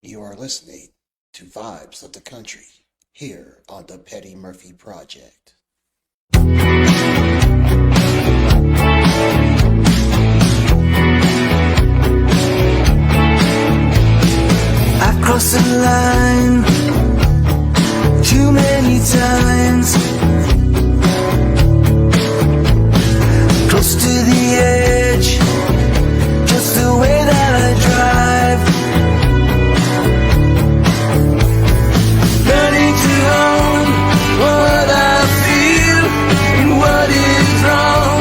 You are listening to Vibes of the Country here on the Petty Murphy Project. I crossed the line too many times, close to the edge, just the way that I drive, learning to own what I feel and what is wrong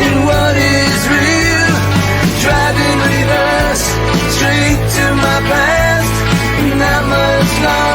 and what is real, driving reverse straight to my past, not much longer.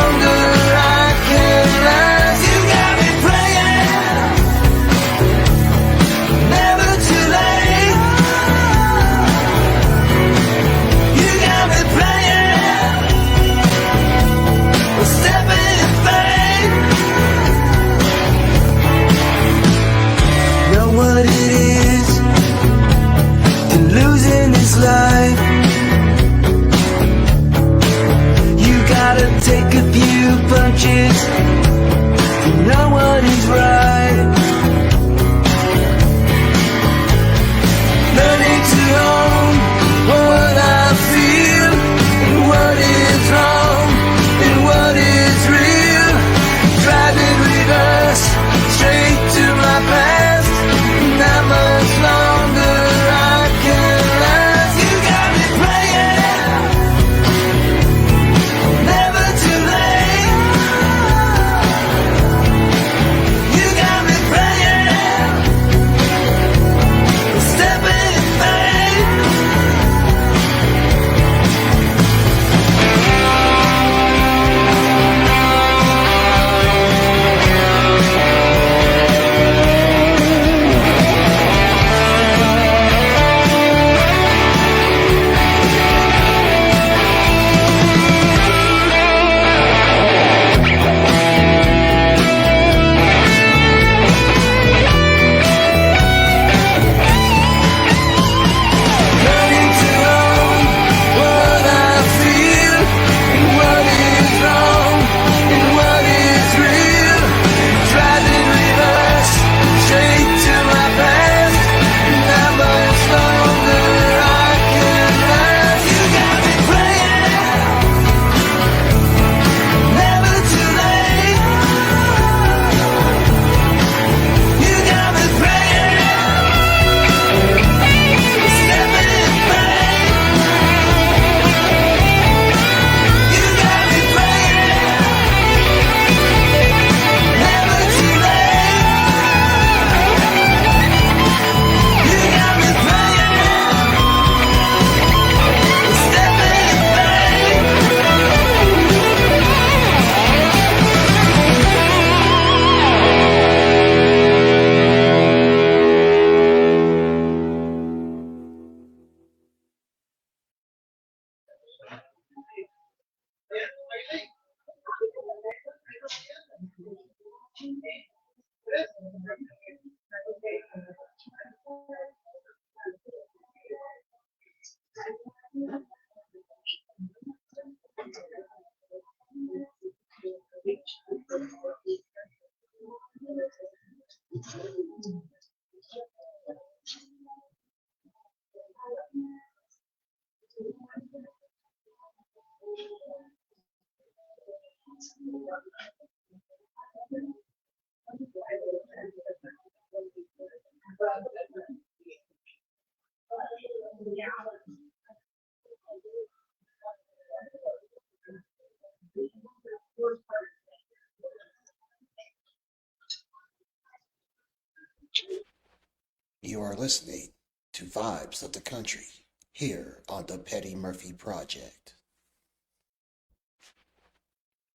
You are listening to Vibes of the Country here on the Petty Murphy Project.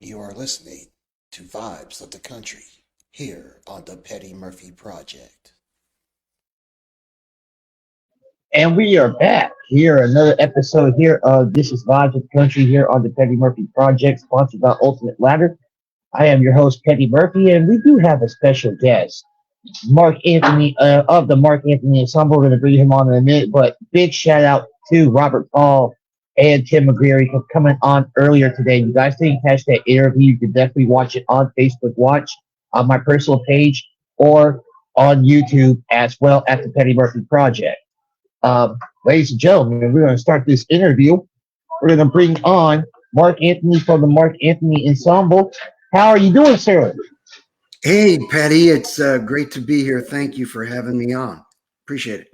You are listening to Vibes of the Country here on the Petty Murphy Project. And we are back here, another episode here of This is Vibes of the Country here on the Petty Murphy Project, sponsored by Ultimate Ladder. I am your host, Petty Murphy, and we do have a special guest, Mark Anthony of the Mark Anthony Ensemble. We're going to bring him on in a minute, but big shout out to Robert Paul and Tim McGreary for coming on earlier today. You guys didn't catch that interview, you can definitely watch it on Facebook Watch, on my personal page, or on YouTube as well at the Petty Murphy Project. Ladies and gentlemen, we're going to start this interview. We're going to bring on Mark Anthony from the Mark Anthony Ensemble. How are you doing, sir? Hey, Patty, it's great to be here. Thank you for having me on. Appreciate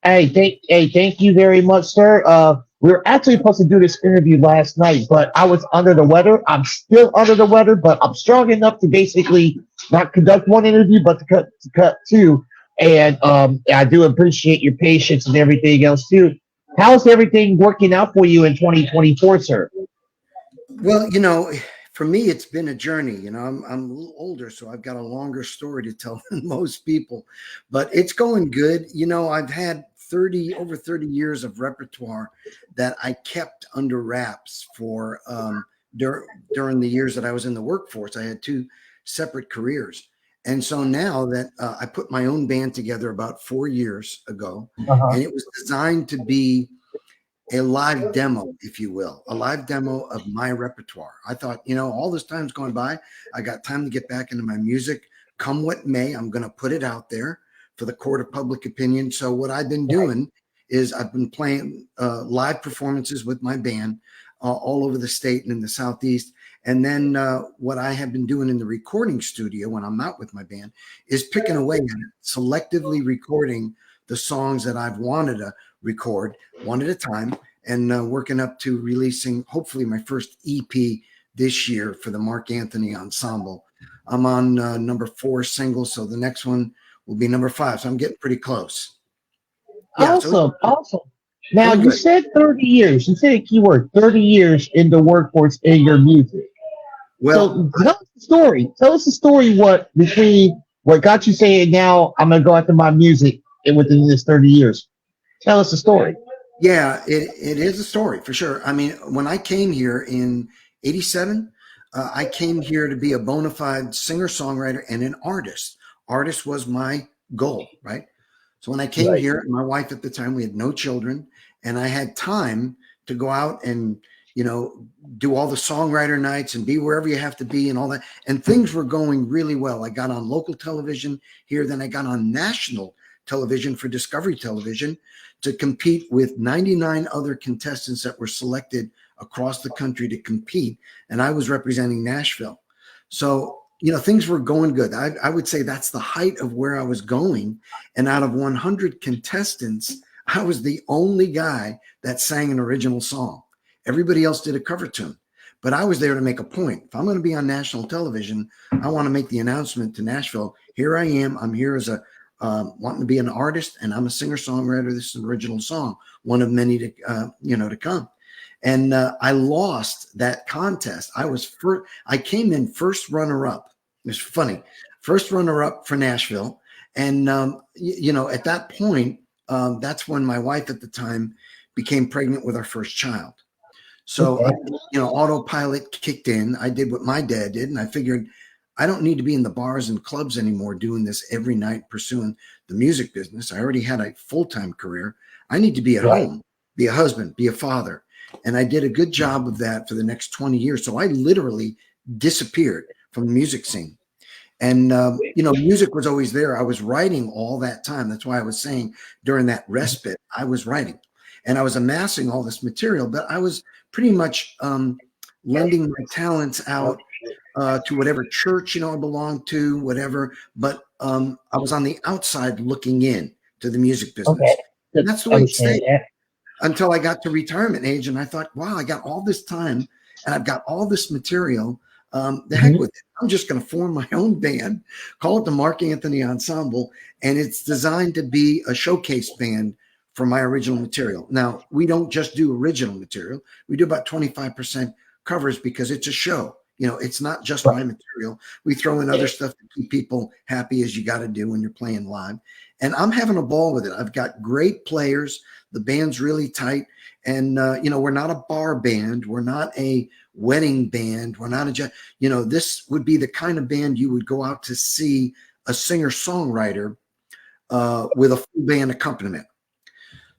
it. Thank you very much, sir. We were actually supposed to do this interview last night, but I was under the weather. I'm still under the weather, but I'm strong enough to basically not conduct one interview, but to cut two. And I do appreciate your patience and everything else too. How's everything working out for you in 2024, sir? Well, for me, it's been a journey. I'm a little older, so I've got a longer story to tell than most people, but it's going good. I've had over 30 years of repertoire that I kept under wraps for during the years that I was in the workforce. I had two separate careers. And so now that I put my own band together about 4 years ago, and it was designed to be a live demo, if you will, a live demo of my repertoire. I thought, all this time's gone by. I got time to get back into my music. Come what may, I'm going to put it out there for the court of public opinion. So what I've been doing is I've been playing live performances with my band all over the state and in the Southeast. And then what I have been doing in the recording studio when I'm not with my band is picking away at it, selectively recording the songs that I've wanted to record one at a time, and working up to releasing hopefully my first EP this year for the Mark Anthony Ensemble. I'm on number 4 single, so the next one will be number 5. So I'm getting pretty close. Yeah, awesome. Now, you said 30 years. You said a keyword, 30 years in the workforce in your music. Well, so tell us the story. Tell us the story between what got you saying now I'm going to go after my music within this 30 years. Tell us the story. Yeah, it is a story for sure. I mean, when I came here in 87, I came here to be a bona fide singer-songwriter and an artist. Artist was my goal, right? So when I came here, my wife at the time, we had no children, and I had time to go out and, do all the songwriter nights and be wherever you have to be and all that. And things were going really well. I got on local television here, then I got on national television for Discovery Television to compete with 99 other contestants that were selected across the country to compete. And I was representing Nashville. So, things were going good. I would say that's the height of where I was going. And out of 100 contestants, I was the only guy that sang an original song. Everybody else did a cover tune. But I was there to make a point. If I'm going to be on national television, I want to make the announcement to Nashville. Here I am. I'm here as wanting to be an artist, and I'm a singer-songwriter. This is an original song, one of many to come. And I lost that contest. I came in first runner-up. It's funny, first runner-up for Nashville. And at that point, that's when my wife at the time became pregnant with our first child. So, Okay. autopilot kicked in. I did what my dad did, and I figured I don't need to be in the bars and clubs anymore doing this every night pursuing the music business. I already had a full-time career. I need to be at Right. home, be a husband, be a father. And I did a good job of that for the next 20 years. So I literally disappeared from the music scene. And, music was always there. I was writing all that time. That's why I was saying during that respite, I was writing and I was amassing all this material, but I was pretty much lending my talents out to whatever church, I belonged to, whatever. But I was on the outside looking in to the music Okay. business. And that's the way it Understand stayed that. until I got to retirement age. And I thought, wow, I got all this time and I've got all this material. The heck with it. I'm just going to form my own band, call it the Mark Anthony Ensemble, and it's designed to be a showcase band for my original material. Now, we don't just do original material. We do about 25% covers because it's a show. It's not just my material. We throw in other stuff to keep people happy, as you got to do when you're playing live. And I'm having a ball with it. I've got great players. The band's really tight. And, we're not a bar band. We're not a wedding band. We're not this would be the kind of band you would go out to see a singer-songwriter with a full band accompaniment.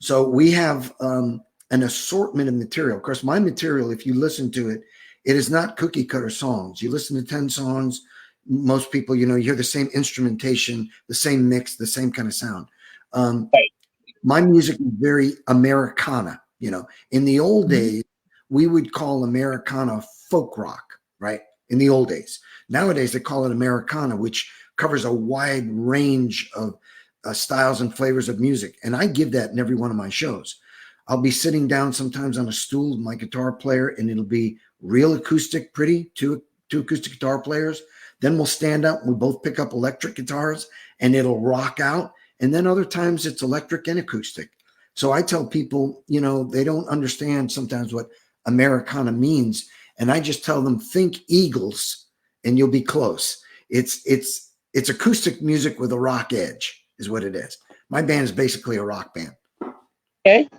So we have an assortment of material. Of course, my material, if you listen to it, it is not cookie cutter songs. You listen to 10 songs, most people, you hear the same instrumentation, the same mix, the same kind of sound. My music is very Americana. In the old days, we would call Americana folk rock, right? In the old days. Nowadays, they call it Americana, which covers a wide range of styles and flavors of music. And I give that in every one of my shows. I'll be sitting down sometimes on a stool with my guitar player, and it'll be real acoustic, pretty, two acoustic guitar players. Then we'll stand up, we both pick up electric guitars, and it'll rock out. And then other times it's electric and acoustic. So I tell people, they don't understand sometimes what Americana means. And I just tell them, think Eagles and you'll be close. It's acoustic music with a rock edge is what it is. My band is basically a rock band. Okay.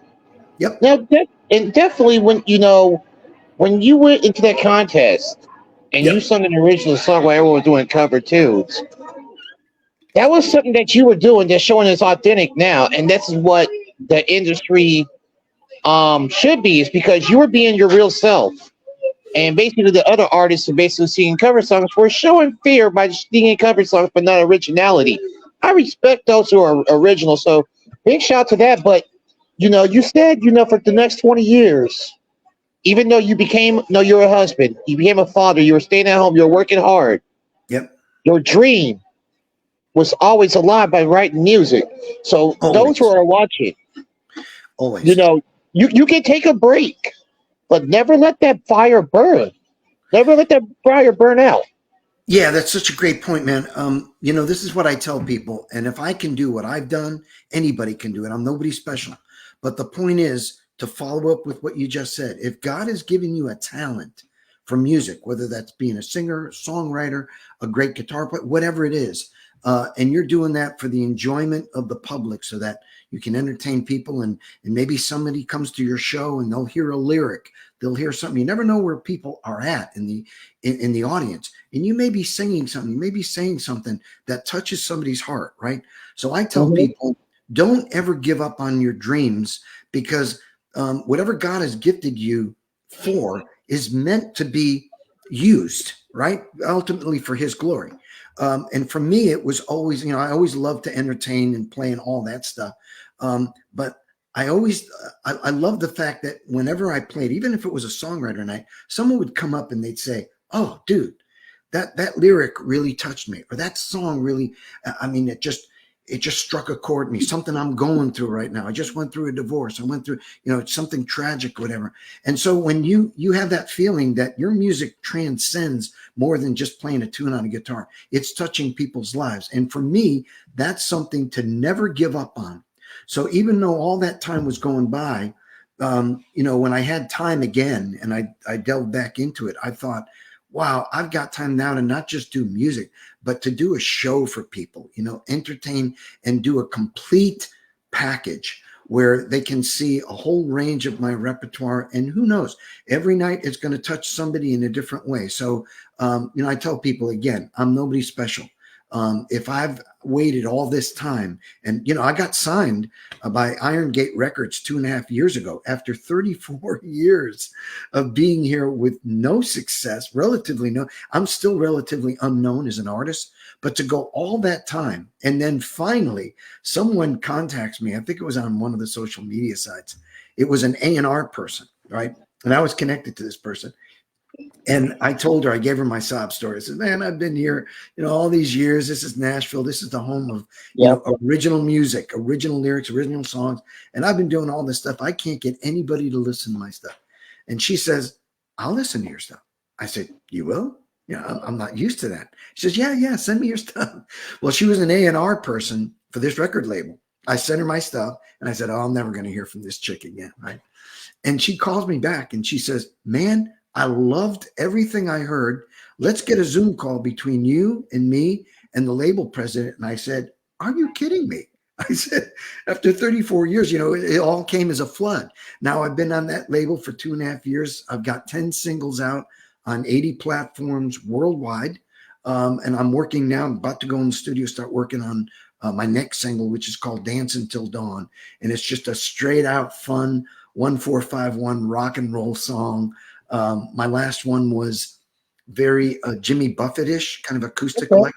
Yep. Now, and definitely when you went into that contest and Yep. you sung an original song while everyone was doing cover tunes, that was something that you were doing that's showing it's authentic now, and this is what the industry should be, is because you were being your real self. And basically the other artists who basically singing cover songs were showing fear by singing cover songs but not originality. I respect those who are original, so big shout to that. But you said for the next 20 years, even though you're a husband, you became a father, you were staying at home, you were working hard. Yep. Your dream was always alive by writing music. So those who are watching, always, you can take a break, but never let that fire burn. Never let that fire burn out. Yeah, that's such a great point, man. This is what I tell people. And if I can do what I've done, anybody can do it. I'm nobody special. But the point is to follow up with what you just said. If God has given you a talent for music, whether that's being a singer, songwriter, a great guitar player, whatever it is, and you're doing that for the enjoyment of the public so that you can entertain people, and maybe somebody comes to your show and they'll hear a lyric, they'll hear something. You never know where people are at in the audience, and you may be singing something, you may be saying something that touches somebody's heart, right? So I tell people, don't ever give up on your dreams, because whatever God has gifted you for is meant to be used, right? Ultimately for his glory. And for me, it was always, I always loved to entertain and play and all that stuff. But I always, I love the fact that whenever I played, even if it was a songwriter night, someone would come up and they'd say, "Oh, dude, that lyric really touched me," or that song really, it just struck a chord in me, something I'm going through right now. I just went through a divorce. I went through, it's something tragic, whatever. And so when you have that feeling that your music transcends more than just playing a tune on a guitar, it's touching people's lives. And for me, that's something to never give up on. So even though all that time was going by, when I had time again and I delved back into it, I thought, wow, I've got time now to not just do music, but to do a show for people, entertain and do a complete package where they can see a whole range of my repertoire. And who knows, every night it's going to touch somebody in a different way. So, I tell people again, I'm nobody special. If I've waited all this time, and I got signed by Iron Gate Records 2.5 years ago after 34 years of being here with no success, I'm still relatively unknown as an artist, but to go all that time and then finally someone contacts me. I think it was on one of the social media sites. It was an A&R person, right? And I was connected to this person. And I told her, I gave her my sob story. I said, man, I've been here, all these years. This is Nashville. This is the home of, original music, original lyrics, original songs. And I've been doing all this stuff. I can't get anybody to listen to my stuff. And she says, I'll listen to your stuff. I said, you will? I'm not used to that. She says, yeah, send me your stuff. Well, she was an A&R person for this record label. I sent her my stuff and I said, I'm never going to hear from this chick again, right? And she calls me back and she says, man, I loved everything I heard. Let's get a Zoom call between you and me and the label president. And I said, are you kidding me? I said, after 34 years, it all came as a flood. Now I've been on that label for 2.5 years. I've got 10 singles out on 80 platforms worldwide. And I'm working now. I'm about to go in the studio, start working on my next single, which is called Dance Until Dawn. And it's just a straight out fun 1-4-5-1 rock and roll song. My last one was very Jimmy Buffett-ish, kind of acoustic electric.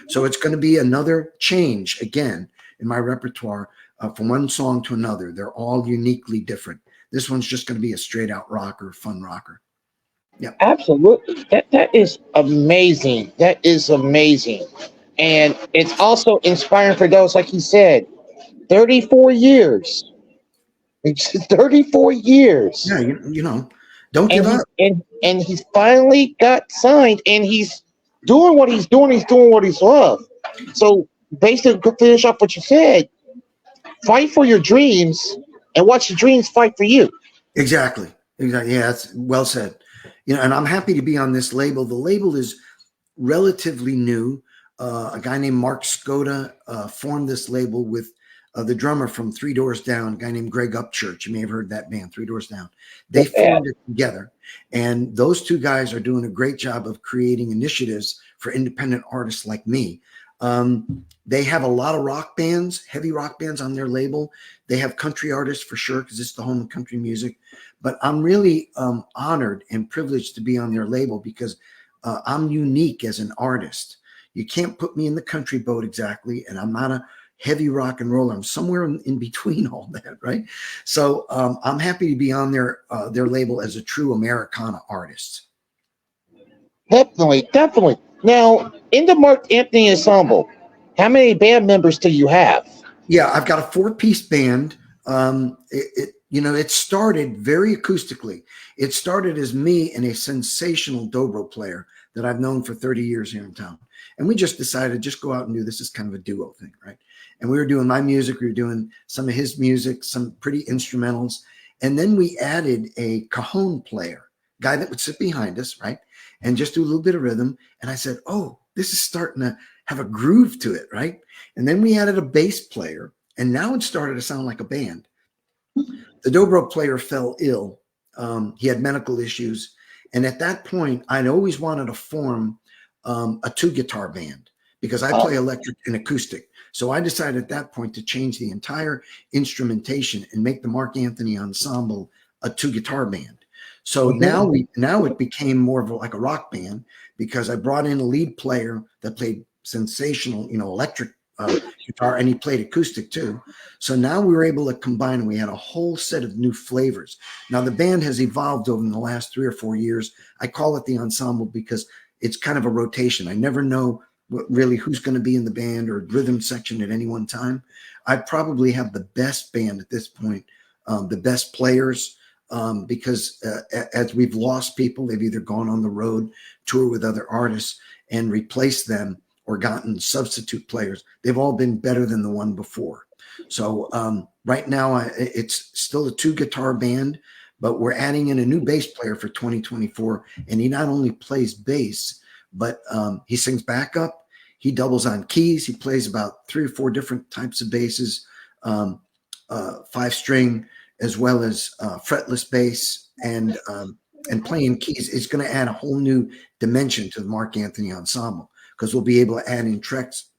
So it's going to be another change again in my repertoire from one song to another. They're all uniquely different. This one's just going to be a straight out rocker, fun rocker. Yeah, absolutely. That is amazing. That is amazing. And it's also inspiring for those, like you said, 34 years. It's 34 years. Yeah, don't give up. And he's finally got signed, and he's doing what he's doing. He's doing what he's loved. So basically, to finish off what you said, fight for your dreams and watch your dreams fight for you. Exactly. Yeah, that's well said. And I'm happy to be on this label. The label is relatively new. A guy named Mark Skoda formed this label with the drummer from Three Doors Down, a guy named Greg Upchurch. You may have heard that band, Three Doors Down. They formed it together. And those two guys are doing a great job of creating initiatives for independent artists like me. They have a lot of rock bands, heavy rock bands on their label. They have country artists for sure, because it's the home of country music. But I'm really honored and privileged to be on their label because I'm unique as an artist. You can't put me in the country boat exactly, and I'm not a heavy rock and roll. I'm somewhere in between all that, right? So I'm happy to be on their label as a true Americana artist. Definitely. Now, in the Mark Anthony Ensemble, how many band members do you have? Yeah, I've got a 4-piece band. It started very acoustically. It started as me and a sensational dobro player that I've known for 30 years here in town. And we just decided to just go out and do this as kind of a duo thing, right? And we were doing my music, we were doing some of his music, some pretty instrumentals. And then we added a cajon player, guy that would sit behind us, right? And just do a little bit of rhythm. And I said, oh, this is starting to have a groove to it, right? And then we added a bass player, and now it started to sound like a band. The dobro player fell ill. He had medical issues. And at that point, I'd always wanted to form a 2-guitar band because I play electric and acoustic. So I decided at that point to change the entire instrumentation and make the Mark Anthony Ensemble a 2-guitar band. So now it became more of like a rock band because I brought in a lead player that played sensational, electric guitar, and he played acoustic too. So now we were able to combine, and we had a whole set of new flavors. Now the band has evolved over the last 3 or 4 years. I call it the ensemble because it's kind of a rotation. I never know really who's going to be in the band or rhythm section at any one time. I probably have the best band at this point, the best players, because as we've lost people, they've either gone on the road, tour with other artists, and replaced them, or gotten substitute players. They've all been better than the one before. So right now it's still a 2-guitar band, but we're adding in a new bass player for 2024. And he not only plays bass, but he sings backup. He doubles on keys. He plays about 3 or 4 different types of basses. 5-string as well as fretless bass and playing keys. It's going to add a whole new dimension to the Mark Anthony Ensemble because we'll be able to add in tracks.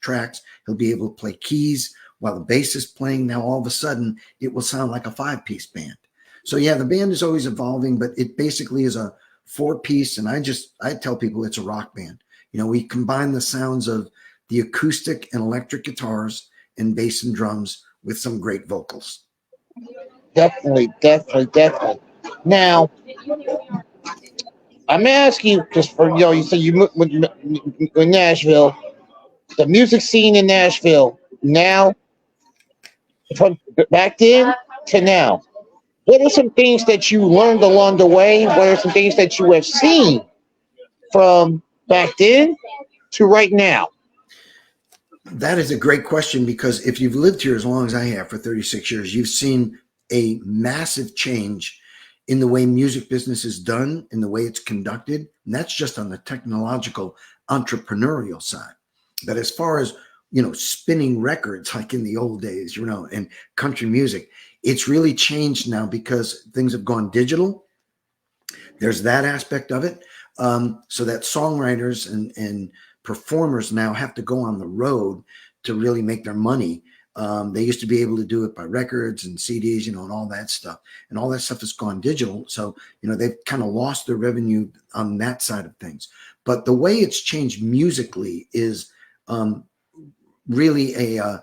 He'll be able to play keys while the bass is playing. Now all of a sudden it will sound like a 5-piece band. So yeah, the band is always evolving, but it basically is a 4-piece. And I tell people it's a rock band. You know, we combine the sounds of the acoustic and electric guitars and bass and drums with some great vocals. Definitely. Now, I'm asking you because you said you moved in Nashville, the music scene in Nashville now, from back then to now. What are some things that you learned along the way? What are some things that you have seen from back then to right now? That is a great question because if you've lived here as long as I have for 36 years, you've seen a massive change in the way music business is done, in the way it's conducted. And that's just on the technological, entrepreneurial side. But as far as, spinning records like in the old days, and country music, it's really changed now because things have gone digital. There's that aspect of it. So that songwriters and performers now have to go on the road to really make their money. They used to be able to do it by records and CDs, and all that stuff. And all that stuff has gone digital. So, they've kind of lost their revenue on that side of things. But the way it's changed musically is really a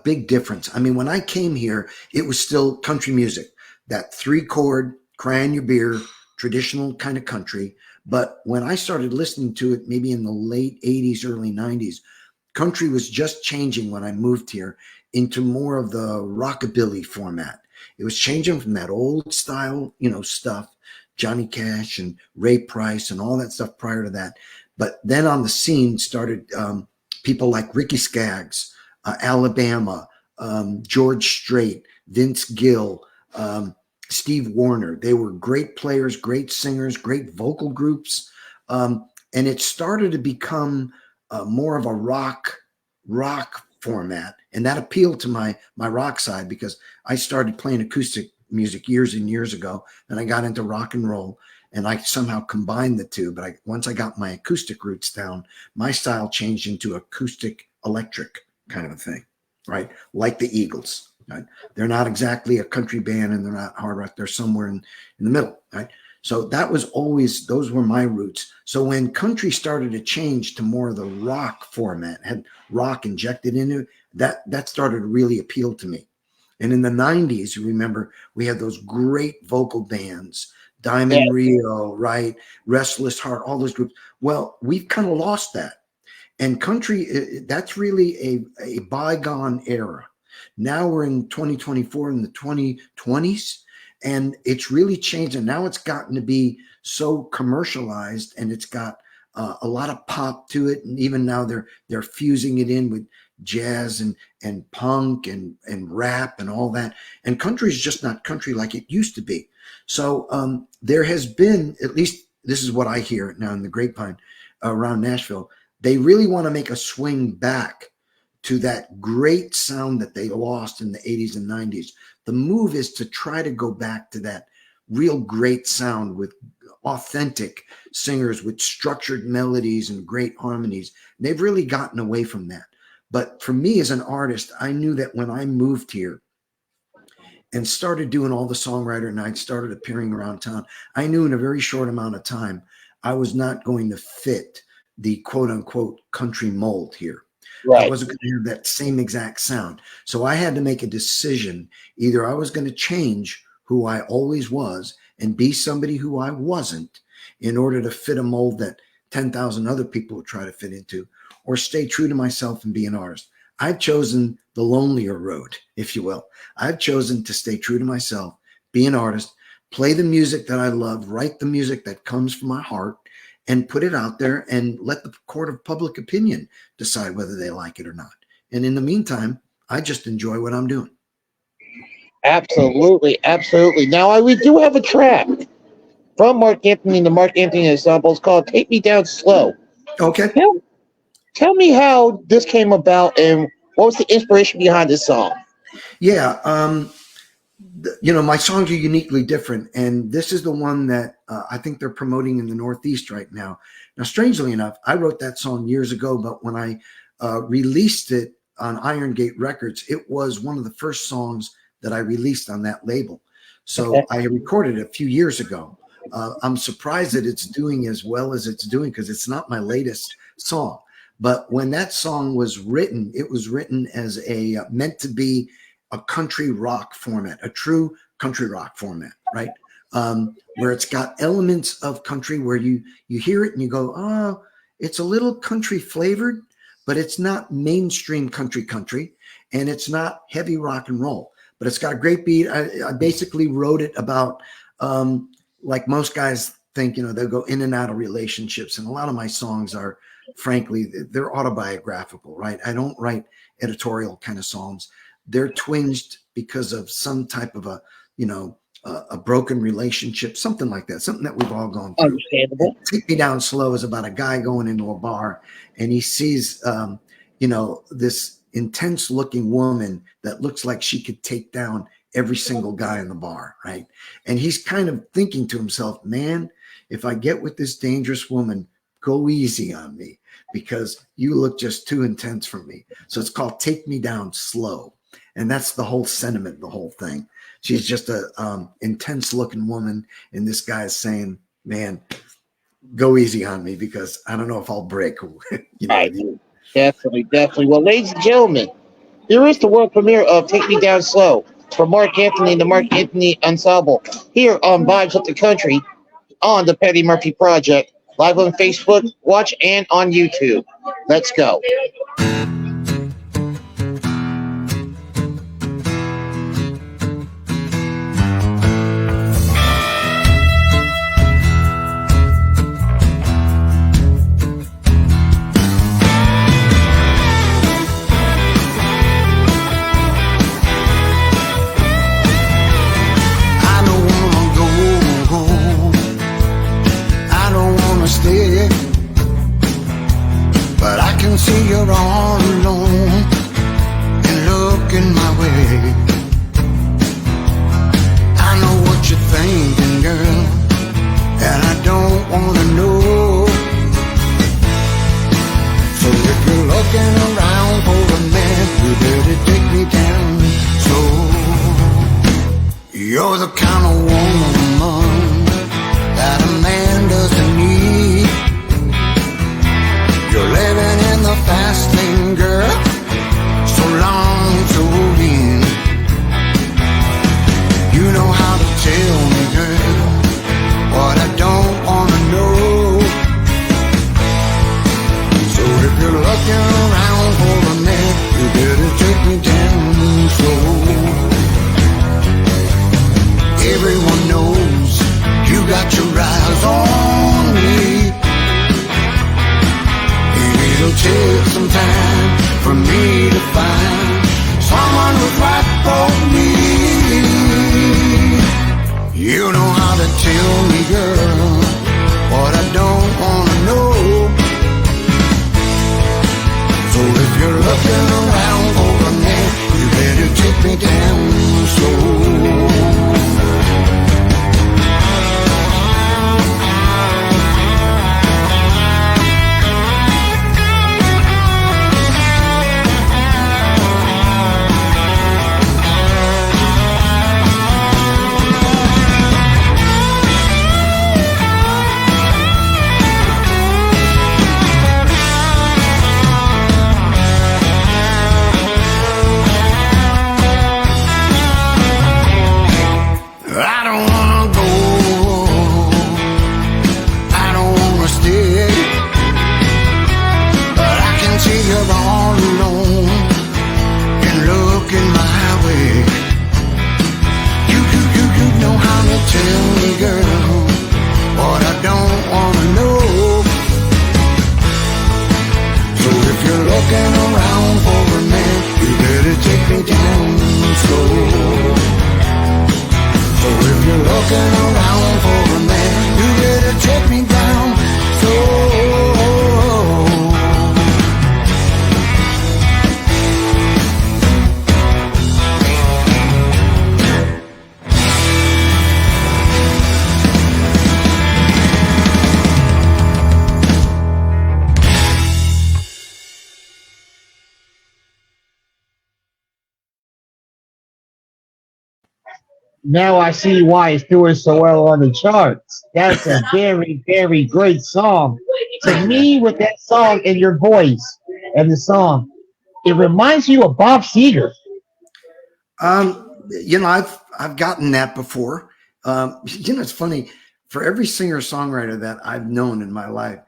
big difference. I mean, when I came here, it was still country music, that 3-chord, cry on your beer, traditional kind of country. But when I started listening to it, maybe in the late 80s, early 90s, country was just changing when I moved here into more of the rockabilly format. It was changing from that old style, stuff, Johnny Cash and Ray Price and all that stuff prior to that. But then on the scene started people like Ricky Skaggs, Alabama, George Strait, Vince Gill, Steve Wariner. They were great players, great singers, great vocal groups. And it started to become more of a rock format. And that appealed to my rock side because I started playing acoustic music years and years ago. And I got into rock and roll and I somehow combined the two. But once I got my acoustic roots down, my style changed into acoustic electric kind of a thing, right? Like the Eagles. Right? They're not exactly a country band and they're not hard rock. They're somewhere in the middle, right? So that was always, those were my roots. So when country started to change to more of the rock format, had rock injected into it, that started to really appeal to me. And in the 90s, you remember, we had those great vocal bands, Diamond Rio, right? Restless Heart, all those groups. Well, we've kind of lost that. And country, that's really a bygone era. Now we're in 2024 in the 2020s, and it's really changed. And now it's gotten to be so commercialized, and it's got a lot of pop to it. And even now they're fusing it in with jazz and punk and rap and all that. And country is just not country like it used to be. So there has been, at least this is what I hear now in the grapevine around Nashville, they really want to make a swing back to that great sound that they lost in the 80s and 90s. The move is to try to go back to that real great sound with authentic singers with structured melodies and great harmonies. They've really gotten away from that. But for me as an artist, I knew that when I moved here and started doing all the songwriter nights, started appearing around town, I knew in a very short amount of time, I was not going to fit the quote unquote country mold here. Right. I wasn't going to have that same exact sound. So I had to make a decision. Either I was going to change who I always was and be somebody who I wasn't in order to fit a mold that 10,000 other people would try to fit into, or stay true to myself and be an artist. I've chosen the lonelier road, if you will. I've chosen to stay true to myself, be an artist, play the music that I love, write the music that comes from my heart, and put it out there and let the court of public opinion decide whether they like it or not. And in the meantime, I just enjoy what I'm doing. Absolutely. Absolutely. Now, we do have a track from Mark Anthony and the Mark Anthony Ensemble. It's called Take Me Down Slow. Okay. Tell me how this came about and what was the inspiration behind this song? Yeah. My songs are uniquely different, and this is the one that I think they're promoting in the Northeast right now. Now, strangely enough, I wrote that song years ago, but when I released it on Iron Gate Records, it was one of the first songs that I released on that label. So Okay. I recorded it a few years ago. I'm surprised that it's doing as well as it's doing because it's not my latest song. But when that song was written, it was written as a meant to be a country rock format, a true country rock format, right? Where it's got elements of country where you hear it and you go, oh, it's a little country flavored, but it's not mainstream country, and it's not heavy rock and roll, but it's got a great beat. I basically wrote it about, like most guys think, they'll go in and out of relationships. And a lot of my songs are, frankly, they're autobiographical, right? I don't write editorial kind of songs. They're twinged because of some type of a broken relationship, something like that, something that we've all gone through. Understandable. Take Me Down Slow is about a guy going into a bar and he sees, this intense looking woman that looks like she could take down every single guy in the bar, right? And he's kind of thinking to himself, man, if I get with this dangerous woman, go easy on me because you look just too intense for me. So it's called Take Me Down Slow. And that's the whole sentiment, the whole thing. She's just a intense looking woman. And this guy is saying, man, go easy on me because I don't know if I'll break. Right. Definitely. Well, ladies and gentlemen, here is the world premiere of Take Me Down Slow from Mark Anthony and the Mark Anthony Ensemble here on Vibes of the Country on the Petty Murphy Project, live on Facebook, watch, and on YouTube. Let's go. I don't wanna go home. I don't wanna stay, but I can see you're all alone and looking my way. I know what you're thinking, girl, and I don't wanna know. So if you're looking around for a man, you better take me down. So you're the kind of woman that a man doesn't need. You're living in the fast lane, girl, so long, so lean. You know how to tell me, girl, what I don't wanna know. So if you're looking around for a man, you better take me down slow. Everyone knows you got your eyes on me. And it'll take some time for me to find someone who's right for me. You know how to tell me, girl, what I don't wanna know. So if you're looking around for a man, you better take me down slow. I don't wanna go, I don't wanna stay, but I can see you're all alone and looking my way. You know how to tell me, girl, what I don't wanna know. So if you're looking around for a man, you better take me down slow. So if you're looking around for a man, you better take me down slow. Now I see why it's doing so well on the charts. That's a very, very great song. To Thank you. me, with that song and your voice and the song, it reminds you of Bob Seger. I've gotten that before. It's funny. For every singer songwriter that I've known in my life,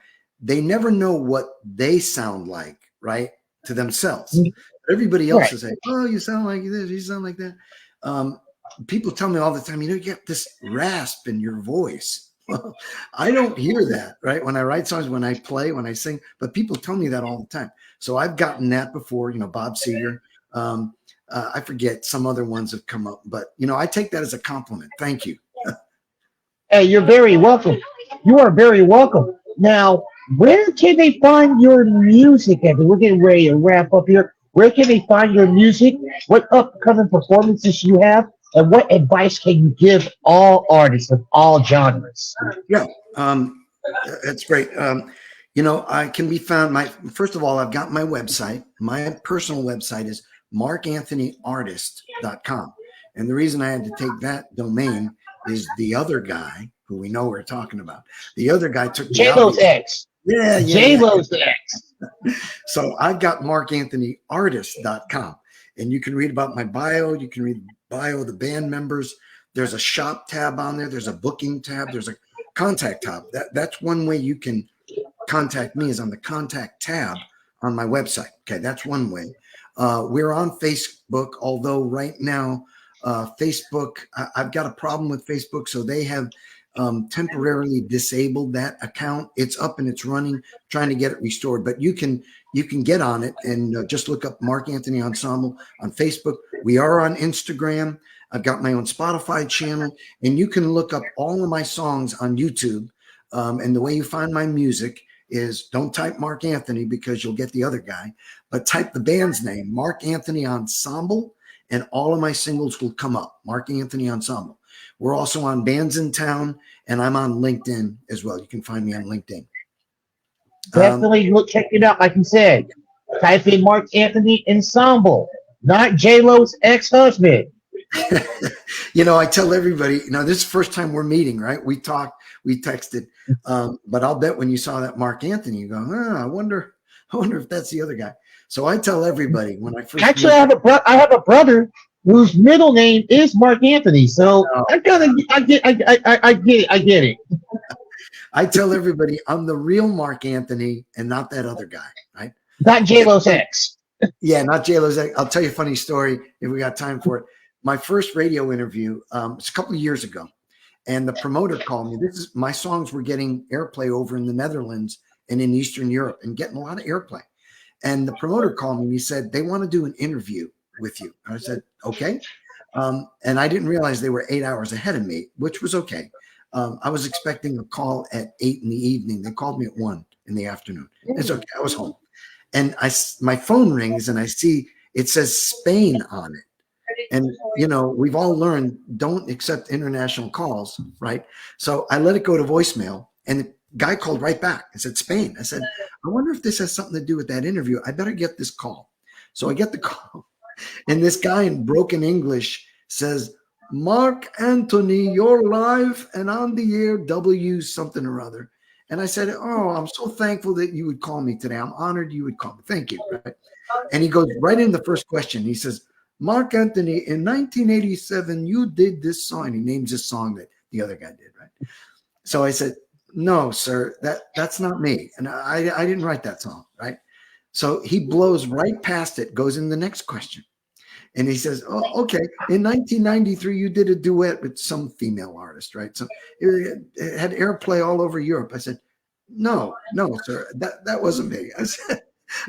they never know what they sound like, right, to themselves. Everybody else Right. is like, "Oh, you sound like this. You sound like that." People tell me all the time, you get this rasp in your voice. Well, I don't hear that, right? When I write songs, when I play, when I sing, but people tell me that all the time. So I've gotten that before. Bob Seger. I forget some other ones have come up, but I take that as a compliment. Thank you. Hey, you're very welcome. You are very welcome. Now, where can they find your music, Evan? We're getting ready to wrap up here. Where can they find your music? What upcoming performances you have? And what advice can you give all artists of all genres? Yeah, that's great. I can be found. First of all, I've got my website. My personal website is markanthonyartist.com. And the reason I had to take that domain is the other guy who we know we're talking about. The other guy took me out. J-Lo's X. Yeah. J-Lo's X. So I've got markanthonyartist.com. And you can read about my bio. You can read the bio of the band members. There's a shop tab on there. There's a booking tab. There's a contact tab. That's one way you can contact me, is on the contact tab on my website. Okay, that's one way. We're on Facebook, although right now, Facebook, I've got a problem with Facebook, so they have temporarily disabled that account. It's up and it's running, trying to get it restored. But you can get on it and just look up Mark Anthony Ensemble on Facebook. We are on Instagram. I've got my own Spotify channel, and you can look up all of my songs on YouTube. And the way you find my music is, don't type Mark Anthony because you'll get the other guy, but type the band's name, Mark Anthony Ensemble, and all of my singles will come up, Mark Anthony Ensemble. We're also on Bands in Town, and I'm on LinkedIn as well. You can find me on LinkedIn. Definitely look, check it out. Like you said, type in Mark Anthony Ensemble, not J-Lo's ex-husband. I tell everybody, this is the first time we're meeting, right? We talked, we texted, but I'll bet when you saw that Mark Anthony, you go, I wonder if that's the other guy. So I tell everybody when I first actually, I have a brother whose middle name is Mark Anthony. So I get it. I tell everybody I'm the real Mark Anthony and not that other guy, right? Not J-Lo's ex. Yeah, not J-Lo's ex. I'll tell you a funny story if we got time for it. My first radio interview, it's a couple of years ago, and the promoter called me. My songs were getting airplay over in the Netherlands and in Eastern Europe and getting a lot of airplay. And the promoter called me and he said, they want to do an interview with you. And I said, okay. And I didn't realize they were 8 hours ahead of me, which was okay. I was expecting a call at 8 in the evening. They called me at 1 in the afternoon. It's okay. I was home. And my phone rings and I see it says Spain on it. And, we've all learned, don't accept international calls, right? So I let it go to voicemail, and the guy called right back and said, Spain. I said, I wonder if this has something to do with that interview. I better get this call. So I get the call, and this guy in broken English says, Mark Anthony, you're live and on the air, W something or other. And I said, oh, I'm so thankful that you would call me today. I'm honored you would call me. Thank you. Right? And he goes right in the first question. He says, Mark Anthony, in 1987, you did this song. He names this song that the other guy did, right? So I said, no, sir, that's not me. And I didn't write that song, right? So he blows right past it, goes in the next question. And he says, oh, okay, in 1993, you did a duet with some female artist, right? So it had airplay all over Europe. I said, no, sir, that wasn't me. I said,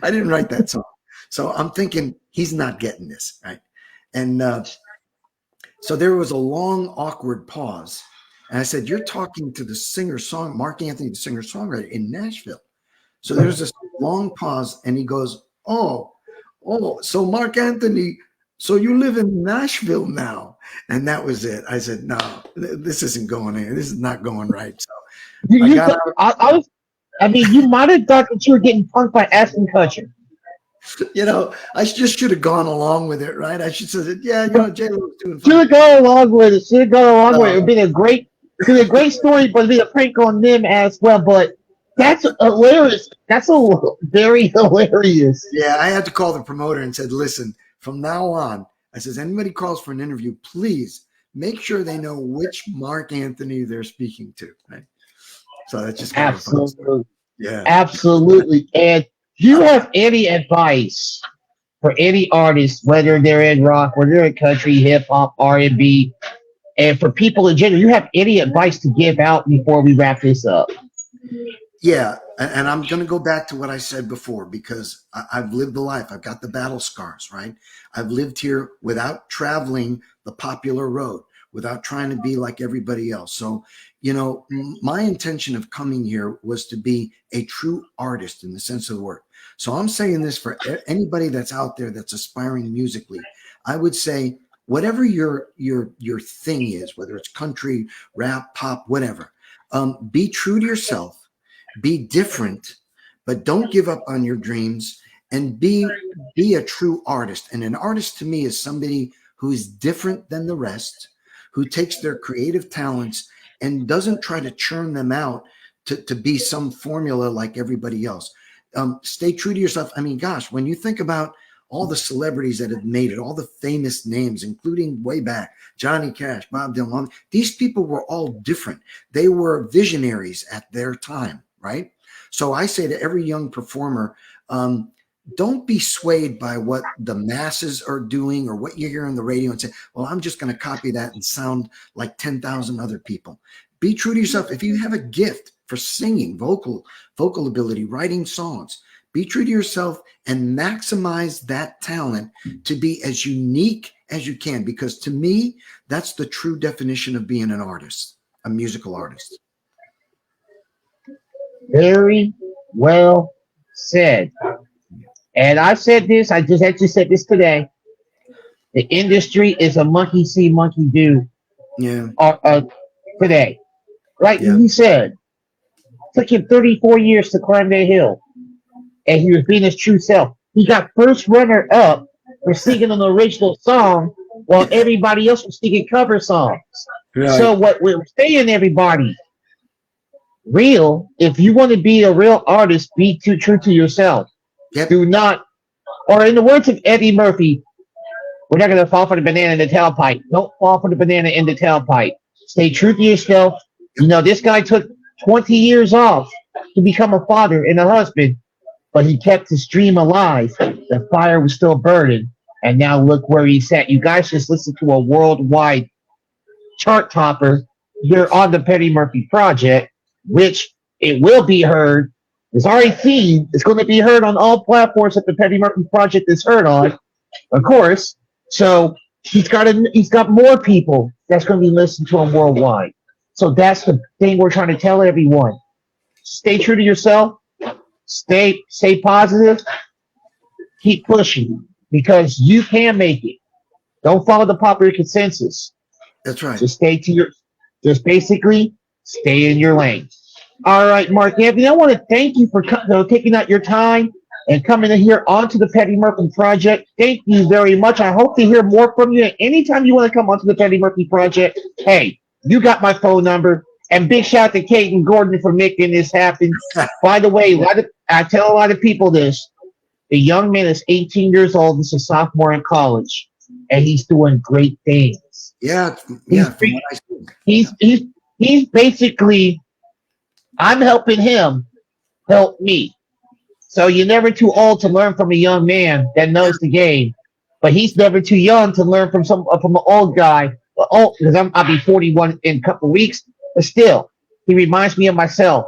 I didn't write that song. So I'm thinking he's not getting this, right? And so there was a long, awkward pause. And I said, you're talking to the Mark Anthony, the singer-songwriter in Nashville. So there's this long pause, and he goes, oh, so Mark Anthony, so you live in Nashville now. And that was it. I said, no, this isn't going in. This is not going right. So you might have thought that you were getting punked by Ashton Kutcher. I just should have gone along with it, right? I should say, yeah, J-Lo's doing Should fine. have gone along with it. Should have gone along with it. It'd be a great story, but it'd be a prank on them as well. But that's hilarious. That's very hilarious. Yeah, I had to call the promoter and said, listen, from now on, I says, anybody calls for an interview, please make sure they know which Mark Anthony they're speaking to. Right? So that's just kind of fun. Absolutely. Yeah. Absolutely. And do you have any advice for any artist, whether they're in rock, whether they're in country, hip hop, R&B, and for people in general, you have any advice to give out before we wrap this up? Yeah, and I'm going to go back to what I said before because I've lived the life. I've got the battle scars, right? I've lived here without traveling the popular road, without trying to be like everybody else. So, my intention of coming here was to be a true artist in the sense of the word. So I'm saying this for anybody that's out there that's aspiring musically. I would say whatever your thing is, whether it's country, rap, pop, whatever, be true to yourself. Be different, but don't give up on your dreams and be a true artist. And an artist to me is somebody who is different than the rest, who takes their creative talents and doesn't try to churn them out to be some formula like everybody else. Stay true to yourself. I mean, gosh, when you think about all the celebrities that have made it, all the famous names, including way back, Johnny Cash, Bob Dylan, these people were all different. They were visionaries at their time. Right. So I say to every young performer, don't be swayed by what the masses are doing or what you hear on the radio and say, well, I'm just going to copy that and sound like 10,000 other people. Be true to yourself. If you have a gift for singing, vocal ability, writing songs, be true to yourself and maximize that talent to be as unique as you can. Because to me, that's the true definition of being an artist, a musical artist. Very well said. And I've said this, I just actually said this today. The industry is a monkey see, monkey do. Yeah. Today. Like Yeah. he said, it took him 34 years to climb that hill. And he was being his true self. He got first runner up for singing an original song while everybody else was singing cover songs. Right. So what we're saying, everybody, if you want to be a real artist, be too true to yourself. Yep. Do not, or in the words of Eddie Murphy, we're not going to fall for the banana in the tailpipe. Don't fall for the banana in the tailpipe. Stay true to yourself. This guy took 20 years off to become a father and a husband, but he kept his dream alive. The fire was still burning, and now look where he's at. You guys just listened to a worldwide chart topper here on the Petty Murphy Project, which it will be heard. It's already seen. It's going to be heard on all platforms that the Petty Murphy Project is heard on, of course. So he's got more people that's going to be listening to him worldwide. So that's the thing we're trying to tell everyone. Stay true to yourself. Stay positive. Keep pushing because you can make it. Don't follow the popular consensus. That's right. Just basically stay in your lane. All right, Mark Anthony, I want to thank you for taking out your time and coming in here onto the Petty Murphy Project. Thank you very much. I hope to hear more from you. Anytime you want to come onto the Petty Murphy Project, hey, you got my phone number. And big shout out to Kate and Gordon for making this happen. By the way, I tell a lot of people this. The young man is 18 years old. He's a sophomore in college, and he's doing great things. Yeah. He's basically, I'm helping him help me. So you're never too old to learn from a young man that knows the game, but he's never too young to learn from an old guy. Because I'll be 41 in a couple of weeks, but still, he reminds me of myself.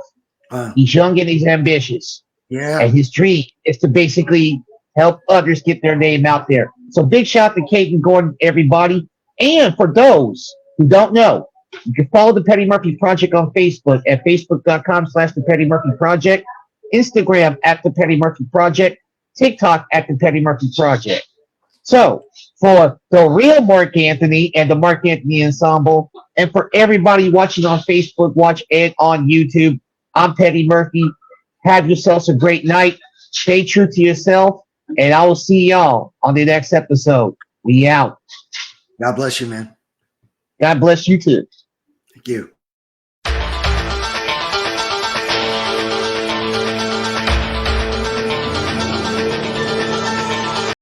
He's young and he's ambitious. Yeah. And his dream is to basically help others get their name out there. So big shout out to Kate and Gordon, everybody. And for those who don't know, you can follow the Petty Murphy Project on Facebook at facebook.com/the Petty Murphy Project, Instagram at the Petty Murphy Project, TikTok at the Petty Murphy Project. So for the real Mark Anthony and the Mark Anthony Ensemble, and for everybody watching on Facebook, watch it on YouTube, I'm Petty Murphy. Have yourselves a great night. Stay true to yourself. And I will see y'all on the next episode. We out. God bless you, man. God bless you too. Thank you.